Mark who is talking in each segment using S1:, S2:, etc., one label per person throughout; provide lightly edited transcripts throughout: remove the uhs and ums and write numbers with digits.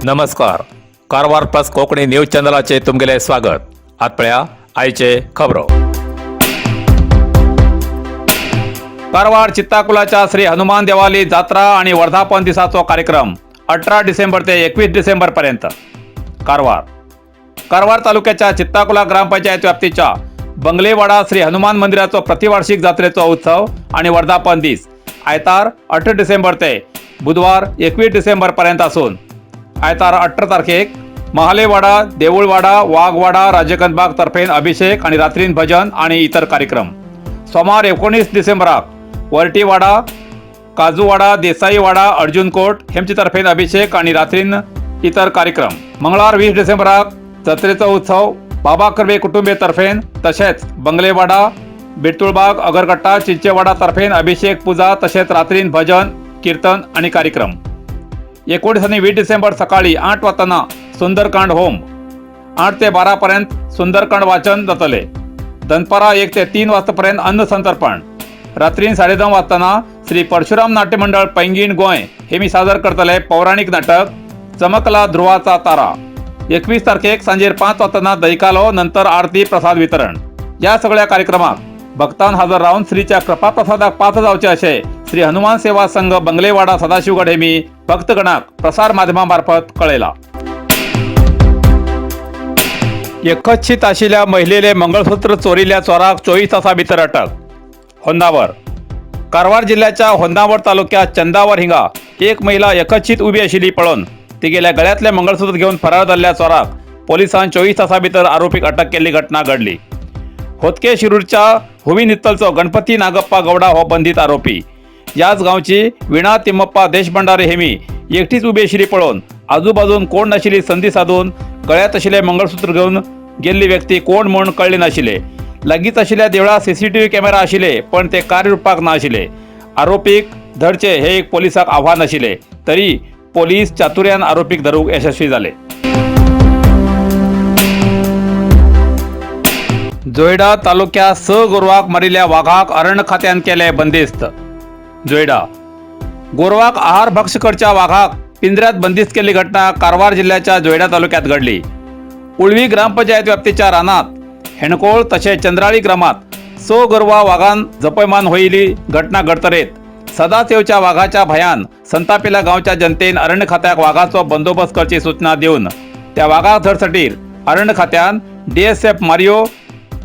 S1: नमस्कार. Karwar plus Konkani news चॅनलाचे तुमगेले स्वागत. आतपळ्या आयचे खबरो. कारवार चित्ताकुलाच्या श्री हनुमान देवाली जात्रा आणि वर्धापन दिसाचो कार्यक्रम 18 डिसेंबर ते 21 डिसेंबर पर्यंत. कारवार तालुक्याच्या चित्ताकुला ग्रामपंचायत व्याप्तीच्या बंगलेवाडा श्री हनुमान मंदिराचो प्रतिवार्षिक जात्रेचो उत्सव आणि वर्धापन दीस आयतार 18 डिसेंबर ते बुधवार 21 डिसेंबर पर्यंत असून आयतार 18 तारखेक महालेवाडा, देऊळवाडा, वाघवाडा, राजकंदबाग तर्फेन अभिषेक आणि रात्रीन भजन आणि इतर कार्यक्रम. सोमार 19 डिसेंबराक वरटीवाडा, काजूवाडा, देसाईवाडा, अर्जुनकोट हेमचे तर्फेन अभिषेक आणि रात्रीन इतर कार्यक्रम. मंगळवार 20 डिसेंबराक जत्रेचो उत्सव बाबा कर्वे कुटुंबे तर्फेन तसेच बंगलेवाडा, बिरतुळबाग, अगरगट्टा, चिंचेवाडा तर्फेन अभिषेक, पूजा तसेच रात्रीन भजन, कीर्तन आणि कार्यक्रम. 19 आणि 20 डिसेंबर सकाळी 8 वाजताना सुंदरकांड होम, 8 ते 12 पर्यंत सुंदरकांड वाचन जातले. दनपारा 1 ते 3 वाजतापर्यंत अन्न संतर्पण. रात्री 9:30 वाजताना श्री परशुराम नाट्य मंडळ पैंगीण गोंय हेमी सादर करतले पौराणिक नाटक चमकला ध्रुवाचा तारा. 21 तारखेक सांजेर 5 वाजताना दहिकालो, नंतर आरती, प्रसाद वितरण. या सगळ्या कार्यक्रमाक भक्तान हजर राहून श्रीच्या कृपा प्रसादाक पात्र जावचे असे श्री हनुमान सेवा संघ बंगलेवाडा सदाशिवगड हेमी भक्तगणाक प्रसार माध्यमांमार्फत कळयला. यकच्छित आशिल्ल्या महिलेले मंगळसूत्र चोरिल्ल्या चोराक 24 तासां भितर अटक. होन्नावर. कारवार जिल्ह्याच्या होन्नावर तालुक्यात चंदावर हिंगा एक महिला यकच्छित उभी आशिल्ली पळोवन तिगेल्या गळ्यातले मंगळसूत्र घेऊन फरार जाल्ल्या चोराक पोलिसांनी 24 तासां भितर आरोपीक अटक केल्ली घटना घडली. होतके शिरूरच्या हुवी नित्तलचो गणपती नागप्पा गौडा हो बंदीत आरोपी. याच गावची विणा तिम्मप्पा देशभंडारे हेमी एकटीच उभी आशिल्ली पळोवन आजूबाजून कोण नाशिल्ली संधी साधून गळ्यात आशिल्ले मंगळसूत्र घेऊन गेल्ली व्यक्ती कोण म्हूण कळ्ळी नाशिल्ले. लागींच आशिल्ल्या देवळात CCTV कॅमेरा आशिल्ले पण ते कार्यरूपाक ना आशिल्ले. आरोपीक धरचे हे एक पोलिसाक आव्हान आशिल्ले तरी पोलीस चातुर्यान आरोपीक धरूंक यशस्वी जाले. जोयडा तालुक्यात 6 गोरवाक मारिल्ल्या वाघाक अरण्य खात्यान केले बंदिस्त. जोयडा. गोरवाक आहार भक्ष करच्या वाघाक पिंजऱ्यात बंदिस्त केल्ली घटना कारवार जिल्ह्याच्या जोयडा तालुक्यात घडली. उळवी ग्रामपंचायत व्याप्तीच्या रानात हेणकोळ तसेच चंद्राळी ग्रामात 6 गोरवा वाघान जपयमान होईली घटना घडतरेत सदांच येवच्या वाघाच्या भयान संतापिल्ल्या गावच्या जनतेन अरण्य खात्याक वाघाचो बंदोबस्त करची सूचना देऊन त्या वाघाक धरसाठी अरण्य खात्यान DSF मारियो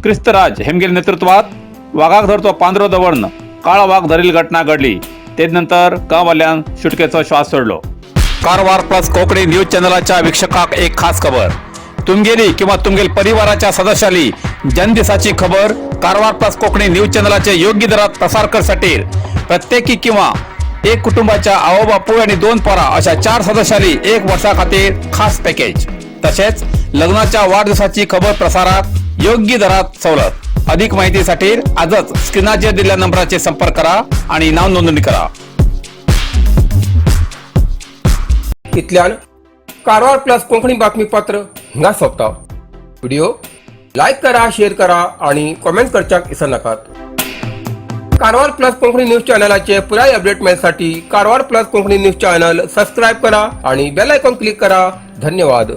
S1: क्रिस्तराज हेमगेल नेतृत्वात वाघाक धरचो पांदरो दवरून काळा वाघ धरिल्ली घटना घडली. तेनंतर गांववाल्यांन सुटकेचो श्वास सोडलो. कारवार प्लस कोकणी न्यूज चॅनलाच्या वीक्षकाक एक खास खबर. तुमगेली किंवा तुमगेल परिवाराच्या सदस्याली जनदिसाची खबर कारवार प्लस कोकणी न्यूज चॅनलाचे योग्य दरात प्रसार करसाठी प्रत्येकी किंवा एक कुटुंबाच्या आवो बापू आणि 2 पोरा अशा 4 सदस्याली 1 वर्षा खातीर खास पॅकेज. तसेच लग्नाच्या वाढदिवसाची खबर प्रसारात योग्य दरात सवलत. अधिक माहितीसाठी आजच स्क्रीनाचेर दिलेल्या नंबराचे संपर्क करा आणि नाव नोंदणी करा.
S2: इतल्यान कारवार प्लस कोंकणी बातमीपत्र हिंगा सोंपता. व्हिडिओ लाईक करा, शेअर करा आणि कमेंट करच्याक विसरू नकात. कारवार प्लस कोंकणी न्यूज चॅनलाचे पुराय अपडेट मिळण्यासाठी Karwar plus Konkani news channel subscribe करा आणि बेल आयकॉन क्लिक करा. धन्यवाद.